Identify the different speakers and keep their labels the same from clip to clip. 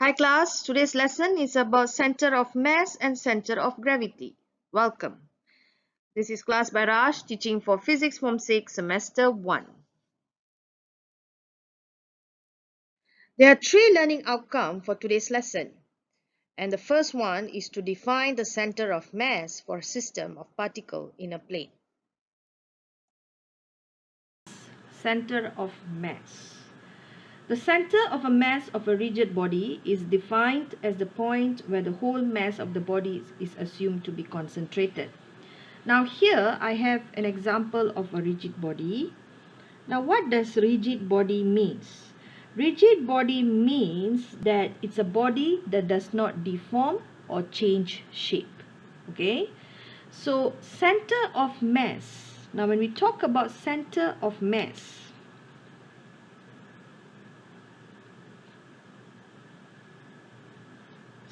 Speaker 1: Hi class, today's lesson is about center of mass and center of gravity. Welcome. This is class by Raj teaching for Physics Form 6 Semester 1. There are three learning outcomes for today's lesson. And the first one is to define the center of mass for a system of particle in a plane. Center of mass. The center of a mass of a rigid body is defined as the point where the whole mass of the body is assumed to be concentrated. Now here I have an example of a rigid body. Now what does rigid body means? Rigid body means that it's a body that does not deform or change shape. Okay? So center of mass. Now when we talk about center of mass,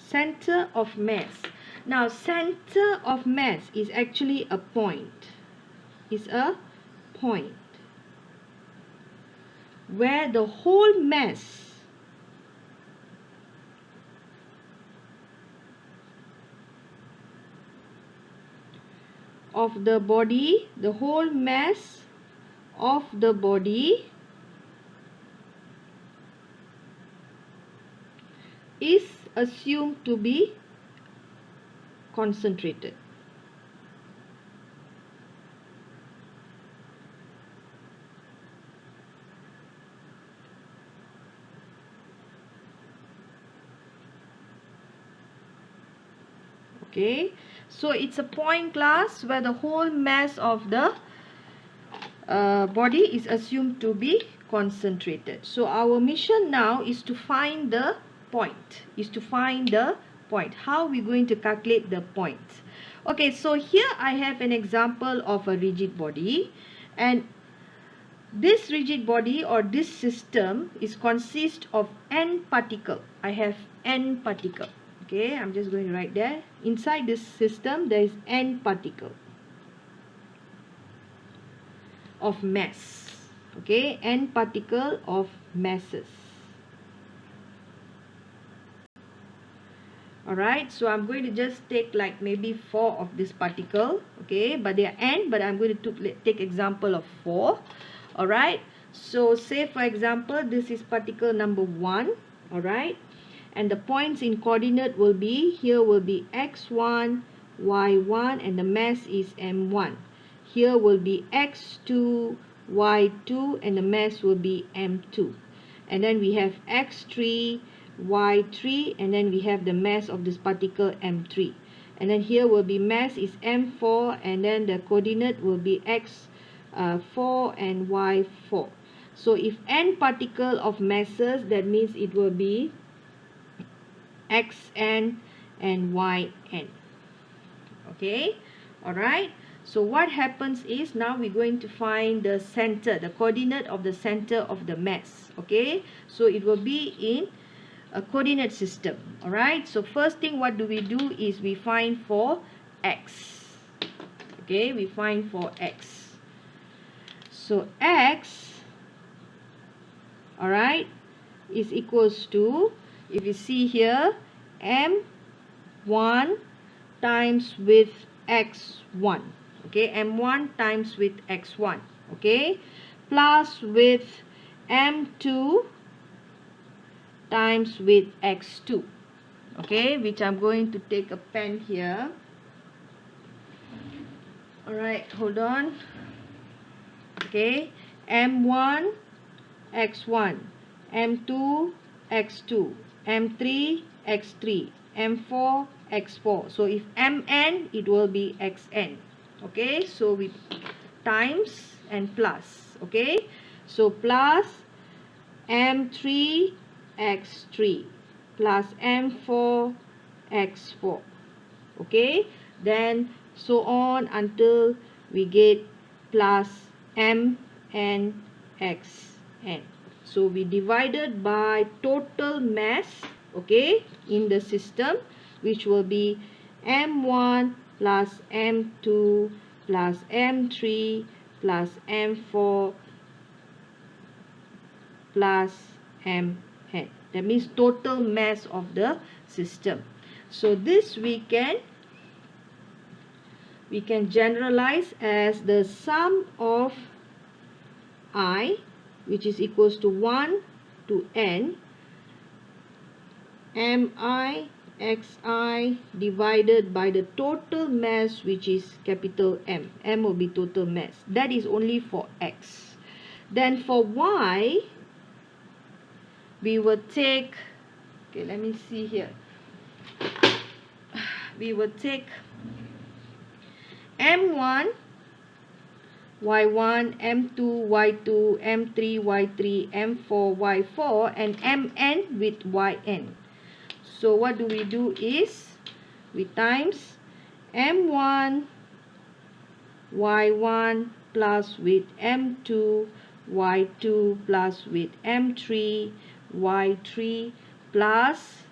Speaker 1: center of mass. Now center of mass is actually a point. Is a point where the whole mass of the body, the whole mass of the body is assumed to be concentrated. Okay, so it's a point class where the whole mass of the body is assumed to be concentrated. So our mission now is to find the point. How are we going to calculate the point? Okay, so here I have an example of a rigid body, and this rigid body or this system is consist of n particle. I have n particle. Okay, I'm just going to write there. Inside this system, there is n particle of mass. Okay, n particle of masses. Alright, so I'm going to just take like maybe 4 of this particle. Okay, but they are n, but I'm going to take example of 4. Alright, so say for example, this is particle number 1. Alright, and the points in coordinate will be, here will be x1, y1, and the mass is m1. Here will be x2, y2, and the mass will be m2. And then we have x3, y3, and then we have the mass of this particle m3. And then here will be mass is m4, and then the coordinate will be x4 and y4. So if n particle of masses, that means it will be xn and yn. Okay, alright. So what happens is, now we're going to find the center, the coordinate of the center of the mass. Okay, so it will be in a coordinate system. Alright, so first thing what do is we find for x. Okay, we find for x. So x, alright, is equals to, if you see here, m1 times with x1. Okay, m1 times with x1. Okay, plus with m2 times with x2. Okay, which I'm going to take a pen here. Alright, hold on. Okay, m1 x1, m2 x2, m3 x3, m4 x4. So if mn, it will be xn. Okay, so we times and plus. Okay, so plus m3 x3 plus m4 x4. Okay, then so on until we get plus m and xn. So we divided by total mass, okay, in the system, which will be m1 plus m2 plus m3 plus m4 plus mn. That means total mass of the system. So this we can generalize as the sum of I, which is equals to 1 to n mi xi divided by the total mass, which is capital M. M will be total mass. That is only for x. Then for y, we will take, okay, let me see here. We will take m1 y1, m2 y2, m3 y3, m4 y4, and mn with yn. So what do we do is we times m1 y1 plus with m2 y2 plus with m3 y3 plus,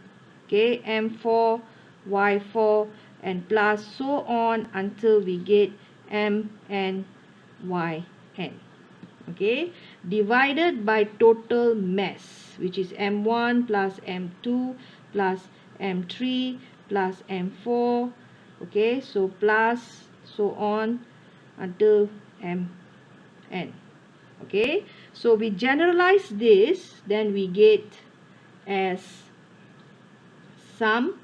Speaker 1: okay, m4 y4, and plus so on until we get mn yn, okay, divided by total mass, which is m1 plus m2 plus m3 plus m4, okay, so plus so on until mn. Okay, so we generalize this, then we get as sum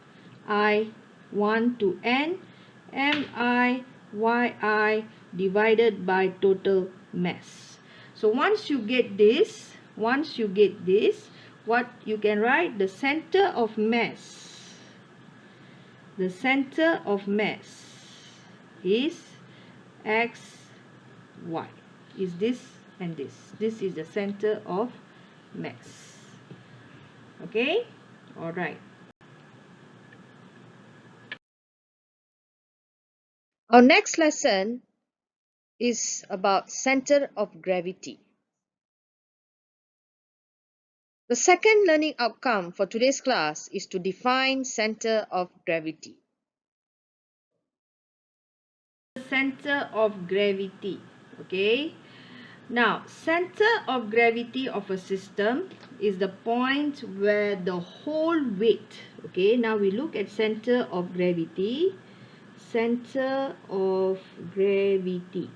Speaker 1: I 1 to n mi yi divided by total mass. So once you get this, what you can write, the center of mass is x, y, is this and this. This is the center of mass. Okay, all right. Our next lesson is about center of gravity. The second learning outcome for today's class is to define center of gravity. Center of gravity, okay? Now, center of gravity of a system is the point where the whole weight, okay? Now we look at center of gravity. Center of gravity,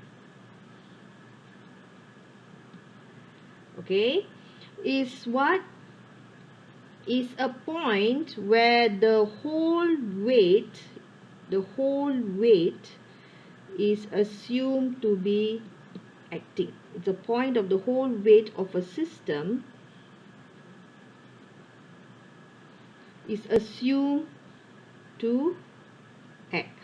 Speaker 1: okay, is what? Is a point where the whole weight is assumed to be acting. It's a point of the whole weight of a system is assumed to act.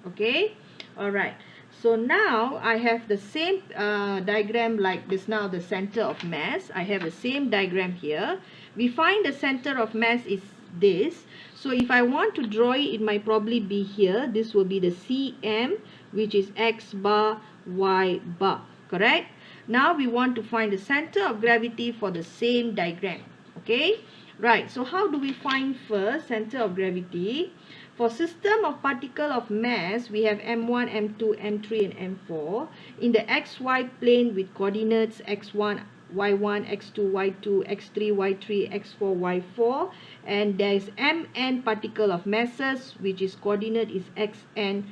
Speaker 1: Okay, all right. So now I have the same diagram like this. Now the center of mass, I have the same diagram here. We find the center of mass is this. So if I want to draw it, it might probably be here. This will be the cm, which is x bar, y bar, correct? Now we want to find the center of gravity for the same diagram. Okay, right. So how do we find first center of gravity? For system of particle of mass, we have m1, m2, m3, and m4 in the xy plane with coordinates x1, y1, x2, y2, x3, y3, x4, y4, and there is mn particle of masses, which is coordinate is xn,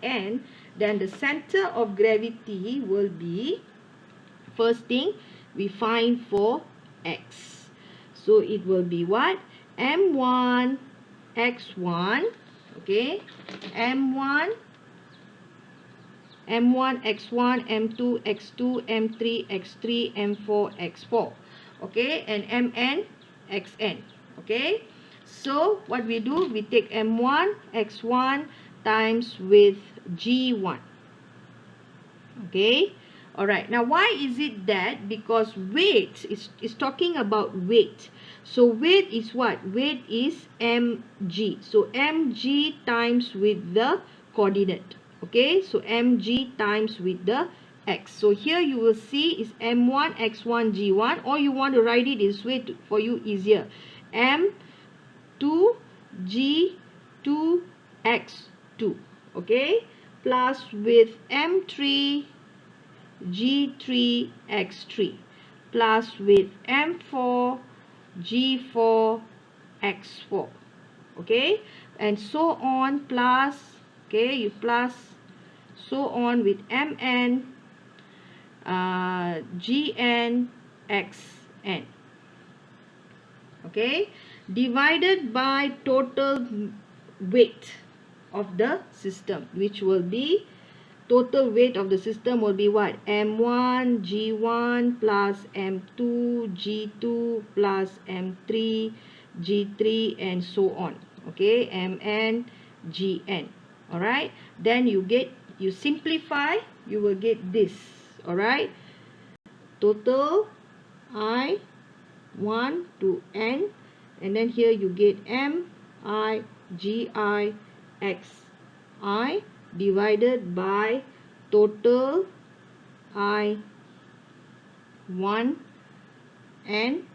Speaker 1: yn. Then the center of gravity will be, first thing we find for x. So it will be what? m1 x1, okay, m1 x1, m2 x2, m3 x3, m4 x4, okay, and mn xn, okay. So what we do, we take m1 x1 times with g1, okay. All right, now why is it that? Because weight is talking about weight. So weight is what? Weight is mg. So mg times with the coordinate. Okay, so mg times with the x. So here you will see is m1 x1 g1, or you want to write it this way for you easier. m2 g2 x2, okay, plus with m3 G3x3 plus with M4 G4x4, okay, and so on, plus, okay, you plus so on with Mn Gn xn, okay, divided by total weight of the system, which will be, total weight of the system will be what? M1 G1 plus M2 G2 plus M3 G3 and so on, okay, Mn Gn. Alright, then you simplify, you will get this. Alright, total I 1 to n, and then here you get M I G I X I divided by total I 1 n,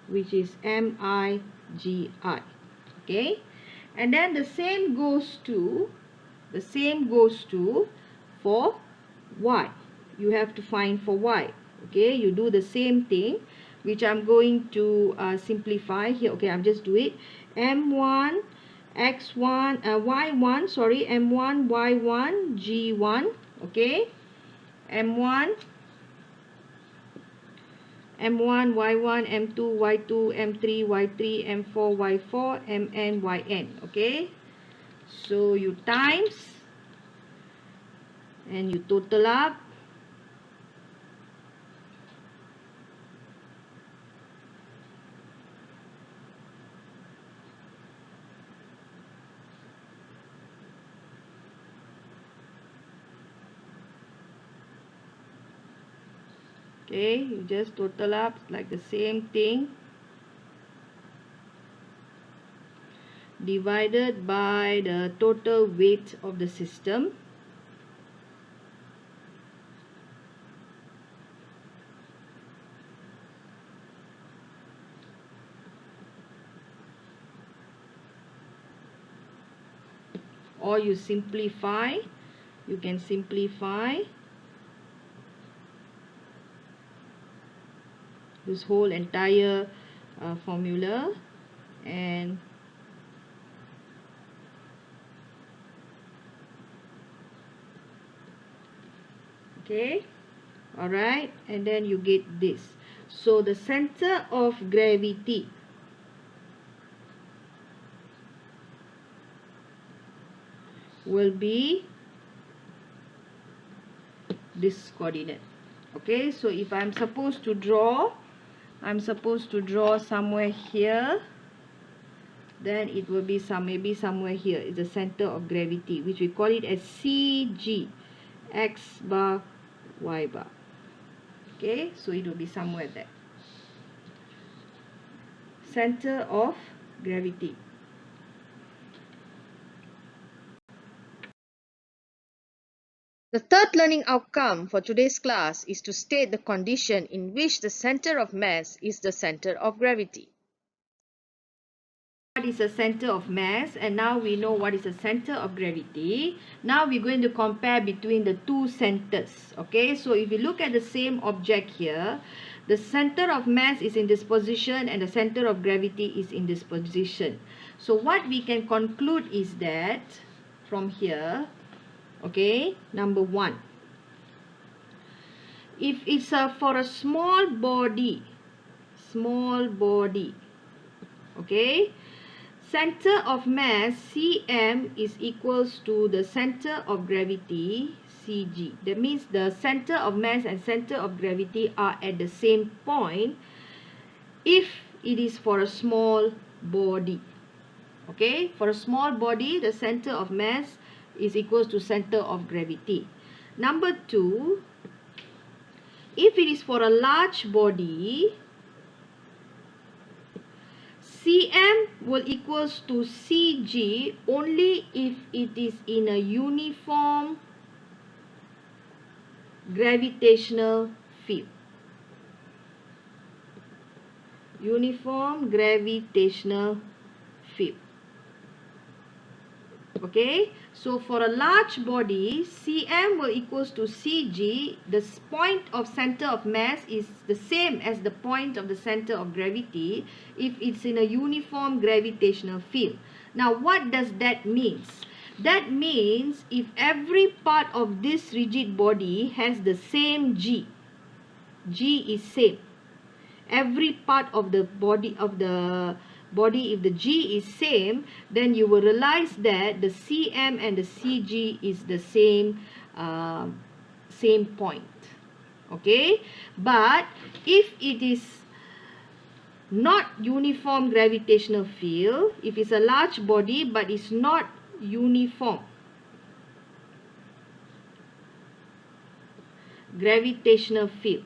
Speaker 1: which is M I G I, okay, and then the same goes to for y. You have to find for y, okay, you do the same thing, which I'm going to simplify here. Okay, I'm just do it. M1 x1 y1, sorry, M1 y1 g1, okay, M1 y1 M2 y2 M3 y3 M4 y4 Mn yn, okay, so you times and you total up. Okay, you just total up like the same thing, divided by the total weight of the system. Or you simplify, you can simplify this whole entire formula, and okay, alright, and then you get this. So the center of gravity will be this coordinate. Okay, so if I'm supposed to draw somewhere here, then it will be maybe somewhere here is the center of gravity, which we call it as CG, X bar, Y bar. Okay, so it will be somewhere there. Center of gravity. The third learning outcome for today's class is to state the condition in which the center of mass is the center of gravity. What is a center of mass, and now we know what is a center of gravity. Now we're going to compare between the two centers. Okay, so if you look at the same object here, the center of mass is in this position and the center of gravity is in this position. So what we can conclude is that from here, okay, number one, if it's for a small body, okay, center of mass Cm is equals to the center of gravity Cg. That means the center of mass and center of gravity are at the same point if it is for a small body. Okay, for a small body, the center of mass is equals to center of gravity. Number two, if it is for a large body, Cm will equals to Cg only if it is in a uniform gravitational field. Uniform gravitational field. Okay, So for a large body, Cm will equals to Cg. The point of center of mass is the same as the point of the center of gravity if it's in a uniform gravitational field. Now what does that mean? That means if every part of this rigid body has the same G is same. Every part of the body, if the G is same, then you will realize that the Cm and the Cg is the same point. Okay, but if it is not uniform gravitational field, if it's a large body but it's not uniform gravitational field,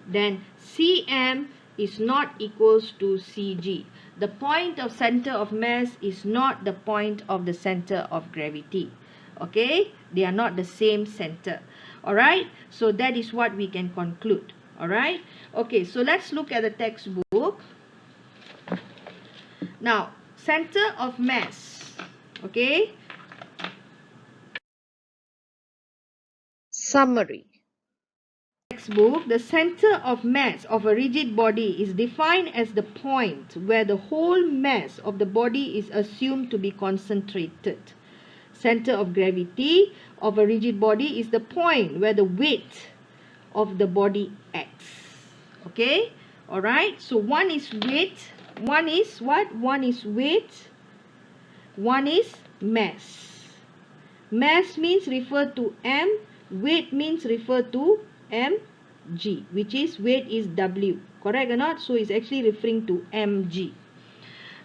Speaker 1: then Cm is not equals to Cg. The point of center of mass is not the point of the center of gravity. Okay, they are not the same center. Alright, so that is what we can conclude. Alright, okay, so let's look at the textbook. Now, center of mass. Okay, summary. Textbook, the center of mass of a rigid body is defined as the point where the whole mass of the body is assumed to be concentrated. Center of gravity of a rigid body is the point where the weight of the body acts. Okay, alright, so one is weight, one is what? One is weight, one is mass. Mass means refer to M, weight means refer to mg, which is weight is W, correct or not? So it's actually referring to mg.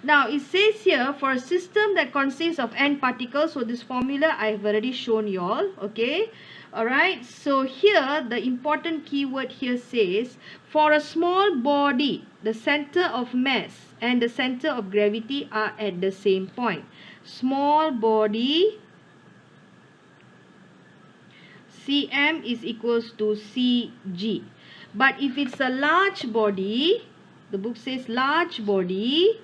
Speaker 1: Now it says here for a system that consists of n particles, so this formula I have already shown you all. Okay, alright, so here the important keyword here says for a small body the center of mass and the center of gravity are at the same point. Small body Cm is equals to Cg. But if it's a large body, the book says large body,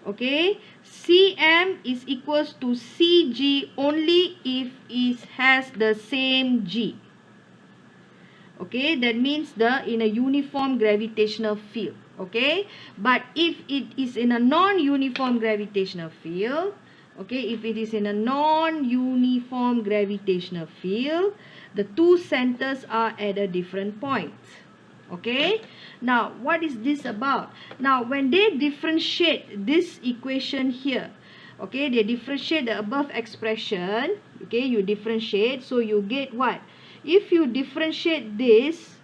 Speaker 1: okay, Cm is equals to Cg only if it has the same G. Okay, that means in a uniform gravitational field. Okay, but if it is in a non-uniform gravitational field, okay, if it is in a non-uniform gravitational field, the two centers are at a different point. Okay, now what is this about? Now when they differentiate this equation here, okay, they differentiate the above expression, okay, you differentiate, so you get what? If you differentiate this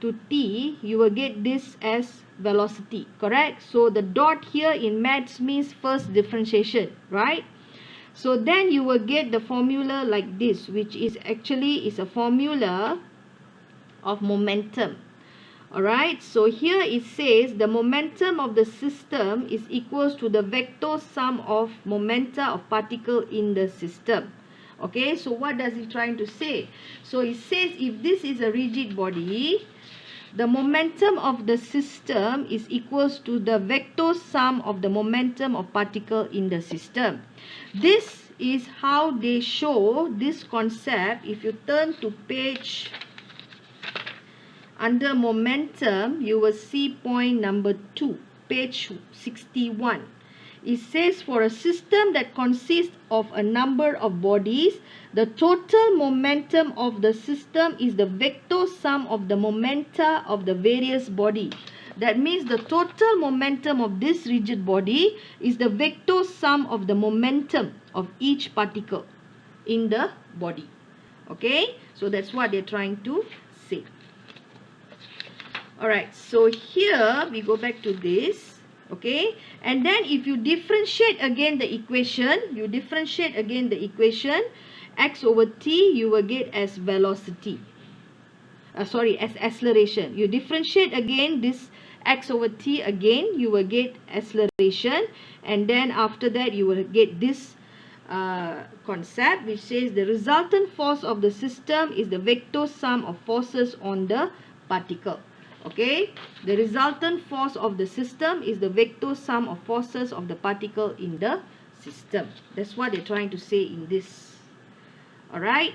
Speaker 1: to t, you will get this as velocity, correct? So the dot here in maths means first differentiation, right? So then you will get the formula like this, which is actually is a formula of momentum. Alright, so here it says the momentum of the system is equals to the vector sum of momenta of particle in the system. Okay, so what does it trying to say? So it says if this is a rigid body, the momentum of the system is equals to the vector sum of the momentum of particle in the system. This is how they show this concept. If you turn to page under momentum, you will see point number 2, page 61. It says for a system that consists of a number of bodies, the total momentum of the system is the vector sum of the momenta of the various bodies. That means the total momentum of this rigid body is the vector sum of the momentum of each particle in the body. Okay, so that's what they're trying to say. Alright, so here we go back to this. Okay, and then if you differentiate again the equation, x over t, you will get as velocity. As acceleration. You differentiate again this x over t again, you will get acceleration, and then after that you will get this concept which says the resultant force of the system is the vector sum of forces on the particle. Okay, the resultant force of the system is the vector sum of forces of the particle in the system. That's what they're trying to say in this. Alright,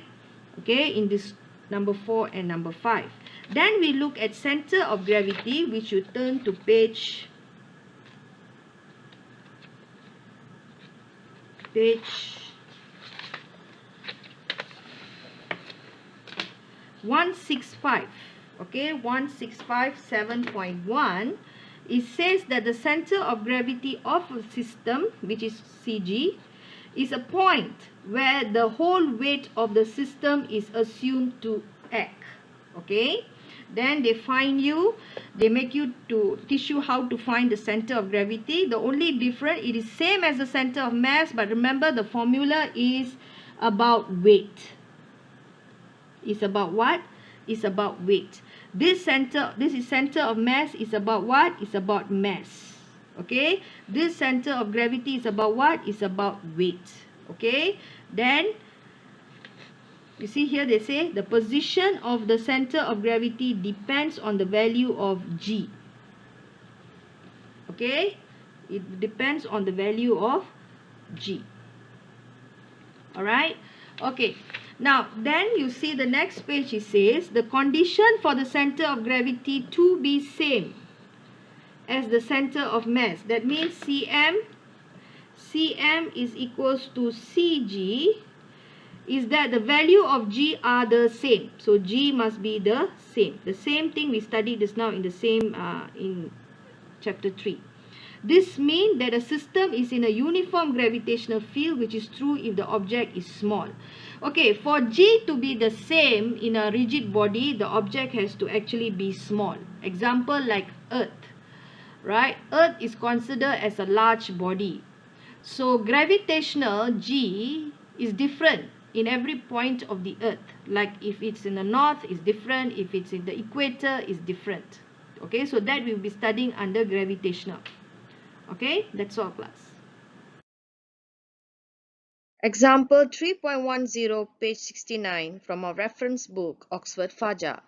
Speaker 1: okay, in this number 4 and number 5. Then we look at center of gravity, which you turn to page 165. Okay, 165 7.1. It says that the center of gravity of a system, which is CG, is a point where the whole weight of the system is assumed to act. Okay, then they make you to teach you how to find the center of gravity. The only difference, it is same as the center of mass, but remember the formula is about weight. Is about what? Is about weight. This is center of mass, is about what? Is about mass. Okay, this center of gravity is about what? Is about weight. Okay, then you see here they say the position of the center of gravity depends on the value of G. Okay, it depends on the value of G. Alright, okay. Now, then you see the next page, it says the condition for the center of gravity to be same as the center of mass. That means Cm is equals to Cg, is that the value of G are the same. So G must be the same. The same thing we studied just now in the same in chapter 3. This means that a system is in a uniform gravitational field, which is true if the object is small. Okay, for G to be the same in a rigid body, the object has to actually be small. Example like Earth, right? Earth is considered as a large body. So gravitational G is different in every point of the Earth. Like if it's in the north, it's different. If it's in the equator, it's different. Okay, so that we'll be studying under gravitational. Okay, that's all, class. Example 3.10, page 69 from our reference book, Oxford FAJAR.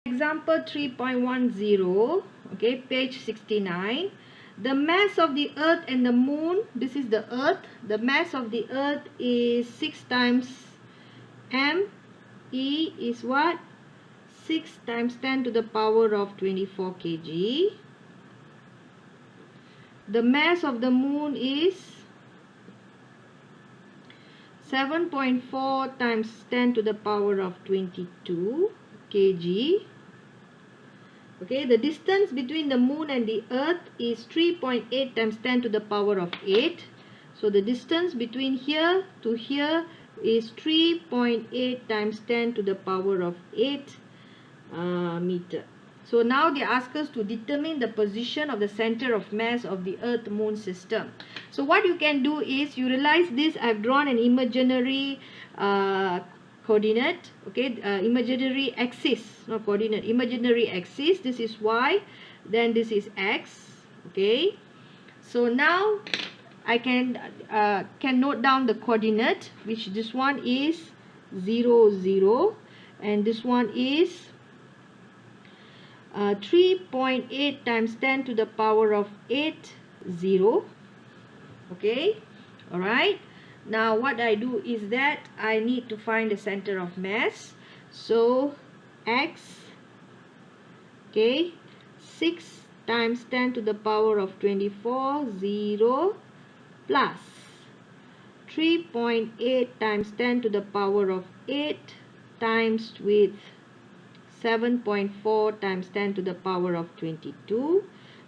Speaker 1: Example 3.10, okay, page 69. The mass of the earth and the moon, this is the earth. The mass of the earth is 6 times m. E is what? 6 times 10 to the power of 24 kg. The mass of the moon is 7.4 times 10 to the power of 22 kg. Okay, the distance between the moon and the earth is 3.8 times 10 to the power of 8. So the distance between here to here is 3.8 times 10 to the power of 8 meter. So now they ask us to determine the position of the center of mass of the Earth-Moon system. So what you can do is, you realize this, I've drawn an imaginary coordinate, okay, imaginary axis, not coordinate, imaginary axis. This is y, then this is x, okay. So now I can note down the coordinate, which this one is 0, 0, and this one is 3.8 times 10 to the power of 8, 0. Okay, all right. Now what I do is that I need to find the center of mass. So x, okay, 6 times 10 to the power of 24, 0, plus 3.8 times 10 to the power of 8 times with 7.4 times 10 to the power of 22,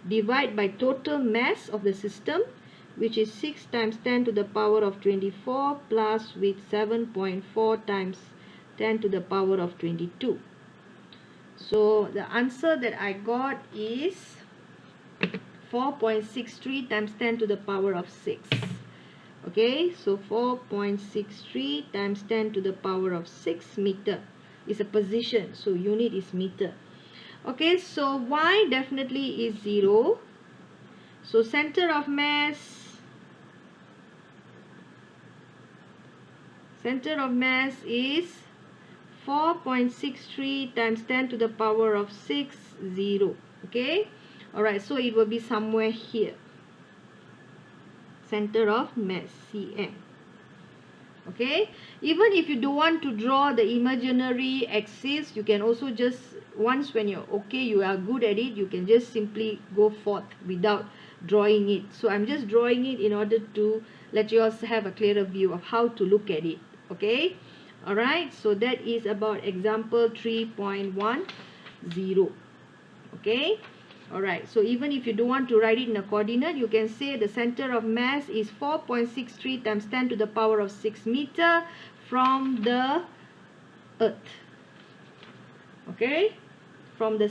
Speaker 1: divide by total mass of the system, which is 6 times 10 to the power of 24 plus with 7.4 times 10 to the power of 22. So the answer that I got is 4.63 times 10 to the power of 6. Okay, so 4.63 times 10 to the power of 6 meter is a position, so unit is meter. Okay, so y definitely is 0. So center of mass is 4.63 times 10 to the power of 6, 0. Okay, alright, so it will be somewhere here, center of mass, CM. Okay, even if you don't want to draw the imaginary axis, you can also just, once when you're okay, you are good at it, you can just simply go forth without drawing it. So I'm just drawing it in order to let you also have a clearer view of how to look at it. Okay, alright, so that is about example 3.10. Okay, alright, so even if you don't want to write it in a coordinate, you can say the center of mass is 4.63 times 10 to the power of 6 meter from the earth. Okay, from the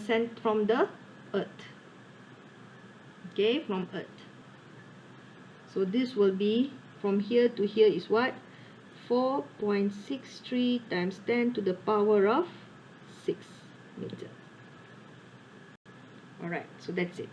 Speaker 1: earth. Okay, from earth. So this will be from here to here is what? 4.63 times 10 to the power of 6 meter. Alright, so that's it.